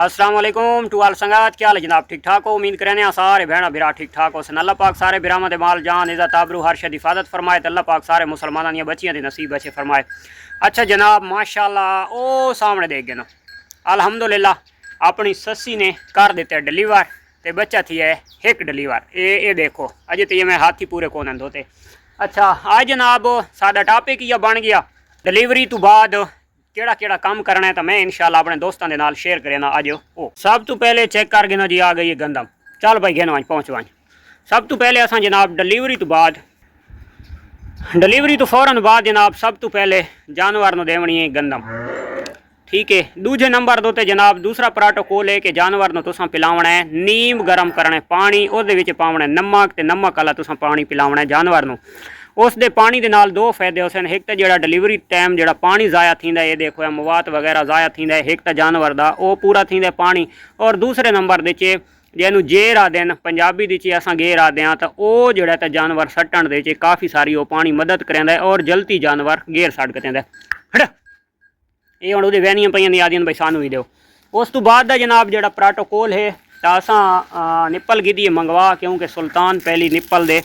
अस्सलाम वालेकुम टू आल संगात, क्या हाल है जनाब? ठीक ठाक हो? उम्मीद करें सारे भैन बिरा ठीक ठाक हो। अल्लाह पाक सारे बिरामद माल जान इज़्ज़त आबरू हर शद हिफाजत फरमाए। अल्लाह पाक सारे मुसलमानों दी बच्चियां दी नसीब अच्छे फरमाए। अच्छा जनाब माशाल्लाह ओ सामने देख गए ना, अल्हम्दुलिल्लाह अपनी सस्सी ने कर दिते डिलीवर ते बच्चा थी है एक डिलीवर। ये देखो अजे तो ये मैं हाथी पूरे कोने धोते। अच्छा आज जनाब साडा टॉपिक यह बन गया डिलीवरी तो बाद केड़ा केड़ा काम करना है, तो मैं इंशाल्लाह अपने दोस्तों के नाल शेयर करें ना। आज ओ सब तो पहले चेक कर गिनो जी आ गई है गंदम। चल भाई गिनो आज पहुँच वाज। सब तो पहले असा जनाब डिलीवरी तो फौरन बाद जनाब सब तो पहले जानवर को देवनी है गंदम, ठीक है। दूजे नंबर दोते जनाब दूसरा प्रोटोकॉल है कि जानवर को तुसा पिलावना है नीम गर्म करना है पानी, उस पावना है नमक, तो नमक वाला तुसा पानी पिलावना है जानवर को। उस दे पानी दे नाल दो फायदे होते हैं, एक तो जो डिलीवरी टाइम जो पानी ज़ाया थींदा है, ये देखो मवाद वगैरह ज़ाया थींदा है, एक तो जानवर का वो पूरा थींदा है पानी। और दूसरे नंबर दे जिन्होंने जेर आते हैं पंजाबी दी अस गेर आते हैं, तो वह जोड़ा तो जानवर सट्टन दे काफ़ी सारी वो पानी मदद करेंदा है और जल्दी जानवर गेर सट देंदा है। ये हम वो वहनियाँ पईयां दी आदियां भाई सानू ही दो। उस तो बाद जनाब जो प्रोटोकॉल है तो असा निप्पल गिदी मंगवा, क्योंकि सुल्तान पहली निप्पल दे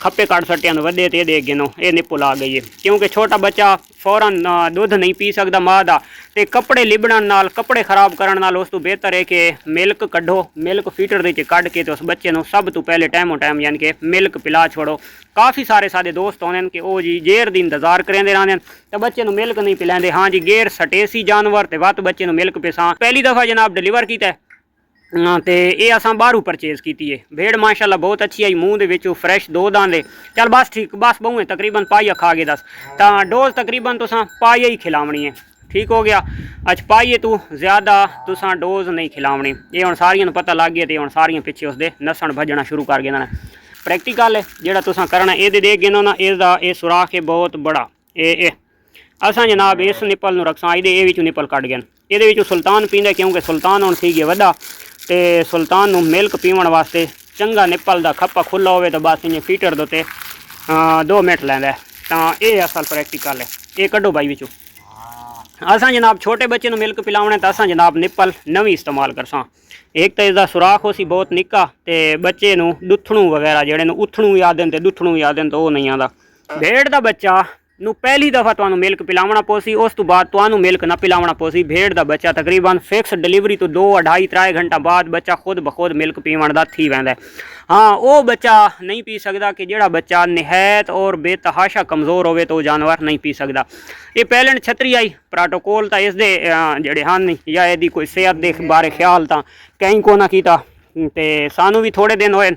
खप्पे कट सट्टियां वधे तो देख गिनो ये निप्पल आ गई है, क्योंकि छोटा बच्चा फौरन दुध नहीं पी सकता माँ का, तो कपड़े लिबड़न नाल कपड़े खराब करने नाल उस तो बेहतर है कि मिल्क कढ़ो, मिल्क फीटर दे कढ़ के तो उस बच्चे को सब तो पहले टाइमों टाइम यानी कि मिल्क पिला छोड़ो। काफ़ी सारे सारे दोस्त होने कि वो जी गेर दी इंतजार करेंदे रहंदे तो बच्चे को मिल्क नहीं पिलाते। हाँ जी गेर सटेसी जानवर तो वत बच्चे को मिल्क पिसा पहली दफ़ा जनाब डिलीवर किया तो ये असा बाहरों परचेज़ की है। भेड़ माशाल्लाह बहुत अच्छी आई, मूँह के फ्रैश दो दांदे। चल बस ठीक बस बहु तकरीबन पाइया खा गए 10 तो डोज तकरीबन तुसा पाइया ही खिलावनी है, ठीक हो गया। अच्छा पाइए तू ज़्यादा तुसा डोज नहीं खिलावनी। ये हम सारियां पता लग गया तो हम सारियां पिछे उसके नसन भजना शुरू कर गए। प्रैक्टिकल है जोड़ा तुसा करना ये देख गए ना, इसका ये सुराख है बहुत बड़ा। ये असा जनाब इस निप्पल में रखसा ये निप्पल कट गए, ये सुल्तान पींदा क्योंकि सुल्तान हम थी गया वड्डा, तो सुल्तान मिल्क पीवन वास्ते चंगा निप्पल का खप्पा खुला हो तो बस इं फीटर दोते 2 मिनट लैंदा। तो ये असल प्रैक्टिकल है। ये कड्डो भाई बिचू असा जनाब छोटे बच्चे मिल्क पिलावना तो असा जनाब निप्पल नवी इस्तेमाल करसा। एक तो इसका सुराख हो सी बहुत निक्का, तो बच्चे दुथणू वगैरह जोड़े उथणू भी आदन तो दुथणू भी आदन तो वो नहीं आता। भेड़ का बच्चा पहली दफ़ा तो मिल्क पिलावना पोसी, उस तो बाद तो मिल्क ना पिलावना पोसी। भेड़ का बच्चा तकरीबन फिक्स डिलीवरी तो 2-2.5-3 घंटा बाद बच्चा खुद ब खुद मिल्क पीवन का थी वैंदा है। हाँ वो बच्चा नहीं पी सकता कि जोड़ा बच्चा निहायत और बेतहाशा कमज़ोर होवे तो जानवर नहीं पी सकता। ये पहले छतरी आई प्रोटोकॉल तो इस जोड़े हैं या यदि कोई सेहत के बारे ख्याल तो कहीं को ना कीता, तो सानू भी थोड़े दिन होए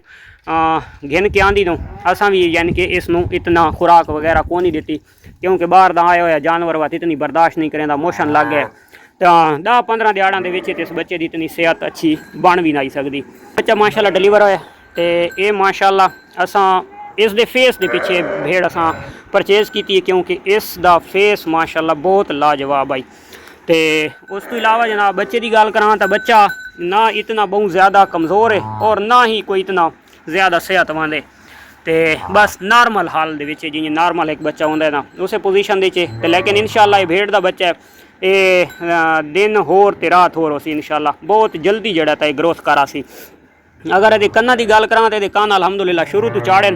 घिन के आंदी तो असा भी यानी कि इसनों इतना खुराक वगैरह को नहीं दी, क्योंकि बाहर का आया होया जानवर वात इतनी बर्दाश्त नहीं करेंदा, मोशन लग गया। तो 10-15 दिहाड़ों के इस बच्चे की इतनी सेहत अच्छी बन भी नहीं सकती। बच्चा माशाल्लाह डिलीवर होया तो ये माशाल्लाह असा इस दे फेस के पिछे भेड़ असा परचेज़ की है, क्योंकि इसका फेस माशाल्लाह बहुत लाजवाब आई। तो उस तो इलावा जनाब बच्चे की गल करा तो बच्चा ना इतना बहुत ज़्यादा कमज़ोर है और ना ही कोई इतना ज़्यादा सेहतमंद है, तो बस नॉर्मल हाल दे विच जिवें नॉर्मल एक बच्चा होंदा है ना उस पोजीशन दे च। लेकिन इंशाल्लाह ये भेड़ का बच्चा है ये दिन होर ते रात होर होसी इंशाल्लाह बहुत जल्दी जड़ा तो ग्रोथ करा सी। अगर ये कन्ना की गल करा तो ये कन्न अलहमदुलिल्लाह शुरू तो चाड़े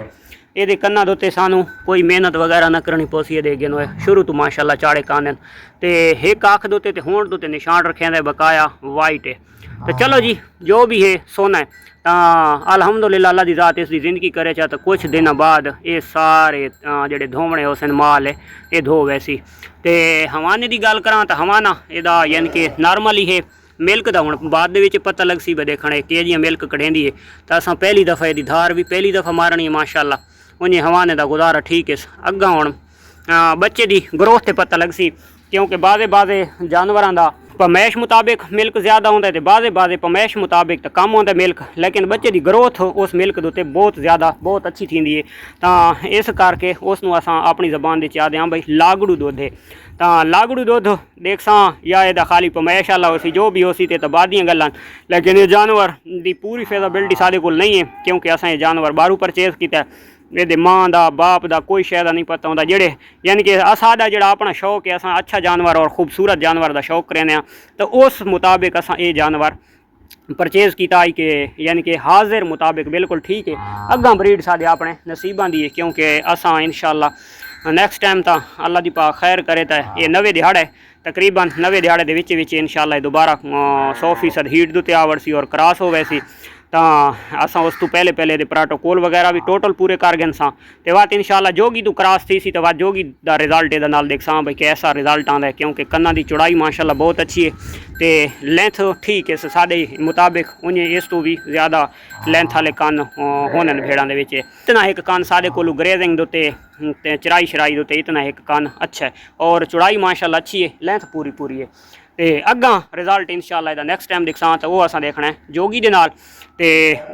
ये कन्ना दोते सानू कोई मेहनत वगैरह ना करनी पोसी। ये देख गए शुरू तो माशाल्लाह चाड़े कान तो एक अख दोते तो होंठ दोते निशान रखे बकाया वाइट है। तो चलो जी जो भी है सोना है अलहमदुलिल्लाह अल्लाह दी ज़ात इसकी ज़िंदगी करे चाहे तो कुछ दिन बाद ये सारे जोड़े धोवने हुसन माल है ये धो वैसी। तो हवाने की गल करा तो हवाना यदा यानी कि नॉर्मल ही है। मिल्क का हूँ बाद पता लग सी देखने केजियाँ मिल्क कढ़ेंदी है तो असा पहली दफ़ा यदि धार भी पहली दफ़ा मारनी है माशाल्लाह उन्हें हवाने का गुजारा ठीक है। अग्गा हूँ बच्चे की ग्रोथ से पता लग सी, क्योंकि बाज़े जानवरों का पमैश मुताबिक मिल्क ज़्यादा होता है तो बाज़े पमैश मुताबिक तो कम होता है मिल्क, लेकिन बच्चे की ग्रोथ उस मिल्क के उत्ते बहुत ज़्यादा बहुत अच्छी थी है। तो इस करके उसनों असा अपनी जबान के आदे हाँ भाई लागड़ू दुध है। तो लागड़ू दुध देख सा या यदा खाली पमैश वाला हो सी जो भी हो सी तो बाद दियाँ गल्लां, लेकिन ये जानवर की पूरी फेज़ाबिलिटी साढ़े को नहीं है, क्योंकि असा ये जानवर बाहरों परचेज़ किया ਇਹਦੇ ਮਾਂ ਦਾ बाप ਦਾ ਕੋਈ ਸ਼ੈ ਦਾ नहीं पता ਹੁੰਦਾ ਜਿਹੜੇ यानी कि सादा ਜਿਹੜਾ अपना शौक है असां अच्छा जानवर और खूबसूरत जानवर ਦਾ शौक करने हैं तो उस मुताबिक असां ये जानवर परचेज़ किया है कि यानी कि हाजिर मुताबिक बिल्कुल ठीक है। अग्गा ब्रीड साढ़े अपने नसीबा दी है क्योंकि असा इंशाअल्लाह नेक्स्ट टाइम तो अल्लाह दी पाक खैर करे तो ये 90 दिहाड़े तकरीबन 90 दिहाड़े दे विच इंशाअल्लाह दोबारा 100% हीट दे उत्ते आवड़ सी और क्रॉस हो वैसी तो असां उस तो पहले प्रोटोकॉल वगैरह भी टोटल पूरे कर गए सां ते वात इंशाअल्लाह जोगी तो क्रॉस थी सी तो वात जोगी दा रिजल्ट इहदे नाल देखसां भाई कैसा रिजल्ट आंदा है क्योंकि कन्ना दी चौड़ाई माशाअल्लाह बहुत अच्छी है तो लेंथ ठीक है सादे मुताबिक उन्हें इस तो भी ज़्यादा लेंथ वाले कन होने भेड़ां दे विच इतना एक कन सादे कोलू ग्रेजिंग दे उत्ते चराई शराई दे उत्ते इतना एक कन अच्छा है और चौड़ाई माशाअल्लाह अच्छी है लेंथ पूरी है। तो अग्गा रिजल्ट इंशाअल्लाह इहदा नेक्स्ट टाइम दिखां तो वो असां देखना है जोगी दे नाल। तो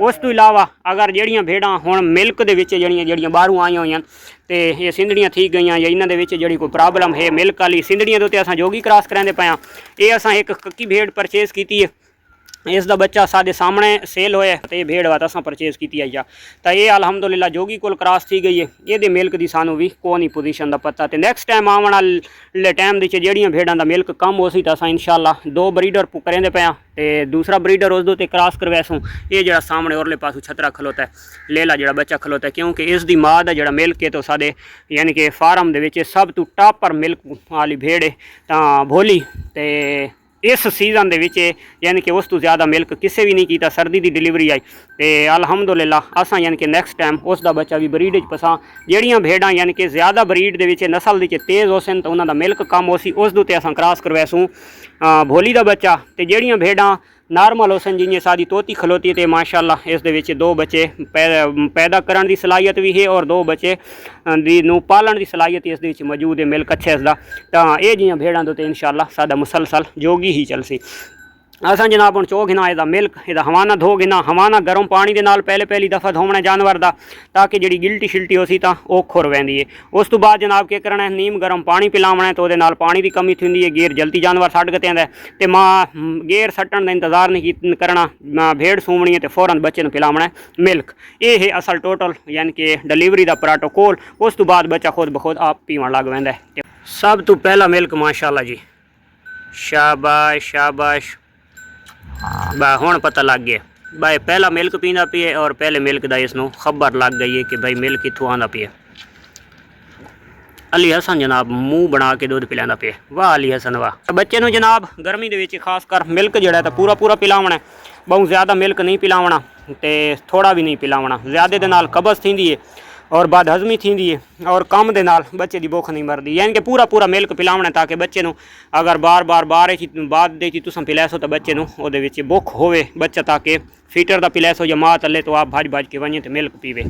उस तो इलावा अगर जड़ियाँ भेड़ां हुण मिल्क दे विच जड़ियाँ बाहरों आईयां होईयां ते ये सिंधड़ियाँ थी गई या इन्हां दे विच जिहड़ी कोई प्रॉब्लम है मिल्क वाली सिंधड़ियां दे उत्ते असां जोगी क्रॉस करांदे पए आं। ये असां एक कक्की भेड़ परचेज़ कीती है इसका बच्चा साढ़े सामने सेल होया तो ये भेड़ वात असां परचेज़ की आई आ तो ये अलहमदुलिल्लाह जोगी कोल क्रॉस थी गई है ये मिल्क की सानू भी कोई पोजीशन का पता तो नेक्स्ट टाइम आने वाले टाइम जड़ियाँ भेड़ों का मिल्क कम हो सी तो असां इंशाअल्लाह 2 ब्रीडर करेंदे पे तो दूसरा ब्रीडर उस दे क्रॉस करवासूँ ये जरा सामने उरले पासों छतरा खलोता है लेला जरा बच्चा खलोता है क्योंकि इसकी माँ का जरा मिल्क है तो साढ़े यानी कि फार्म के सब तो टॉपर मिल्क वाली भेड़ है तो भोली तो इस सीज़न दे विच यानी कि उस तो ज़्यादा मिल्क किसी भी नहीं किया सर्दी की डिलीवरी आई तो अलहमदुलिल्लाह असां यानी कि नेक्स्ट टाइम उसका बच्चा भी ब्रीड पसां जड़ियाँ भेड़ां यानी कि ज़्यादा ब्रीड दे विच नस्ल के तेज़ हो सन तो उन्होंने मिल्क कम हो सी उस दे असां क्रॉस करवासूँ भोली का बच्चा तो जड़ियाँ भेड़ां नॉर्मल हो सन जिन्हें सादी तोती खलोती है तो माशाअल्लाह इस दे विच 2 बच्चे पैदा करने की सलाहियत भी है और 2 बच्चे दी नू पालन की सलाहियत इस दे विच मौजूद है मिल्क अच्छे इसका तो ये जियां भेड़ां तो इंशाअल्लाह सादा मुसलसल जोगी ही चलसी। असां जनाब हम चो गिना इसका मिल्क इसका हवाना धो गिना हवाना गर्म पानी के नाल पहली दफ़ा धोना जानवर का ताकि जी गिल्टी शिल्टी हो सी तो वह खुर वैंदी है। उस तो बाद जनाब क्या करना है नीम गर्म पानी पिलावना है तो वो पानी की कमी थी गेर जल्दी जानवर सट के आता है तो माँ गेर सट्टन का इंतजार नहीं करना भेड़ सूमनी है तो फौरन बच्चे पिलावना है मिल्क ये है असल टोटल यानी कि डिलीवरी का प्रोटोकॉल। उस तो बाद बच्चा खुद बखुद आप पीवन लग पैंदा है। सब तो पहला मिल्क माशाअल्लाह जी शाबाश शाबाश बा हुण पता लग गया भाई पहला मिल्क पींदा पिए और पहले मिल्क का इसनों खबर लग गई है कि भाई मिल्क कितों आंदा पिए। अली हसन जनाब मुँह बना के दूध पिलांदा पिए वाह अली हसन वाह। बच्चे नूं जनाब गर्मी दे विच खास कर मिल्क जिहड़ा तो पूरा पिलावना है बहुत ज़्यादा मिल्क नहीं पिलावना तो थोड़ा भी नहीं पिलावना ज़्यादा दे नाल कब्ज़ थींदी है और बाद हजमी थी है और कम दे नाल बच्चे की भुख नहीं मरती यानी कि पूरा मिल्क पिलावना ताकि बच्चे नूं अगर बार बाद दे तुसां पिलासो तो बच्चे नूं उहदे विच भुख होवे बच्चा ताकि फीटर का पिलासो या माँ तले तो आप भज के वजे तो मिल्क पीवे।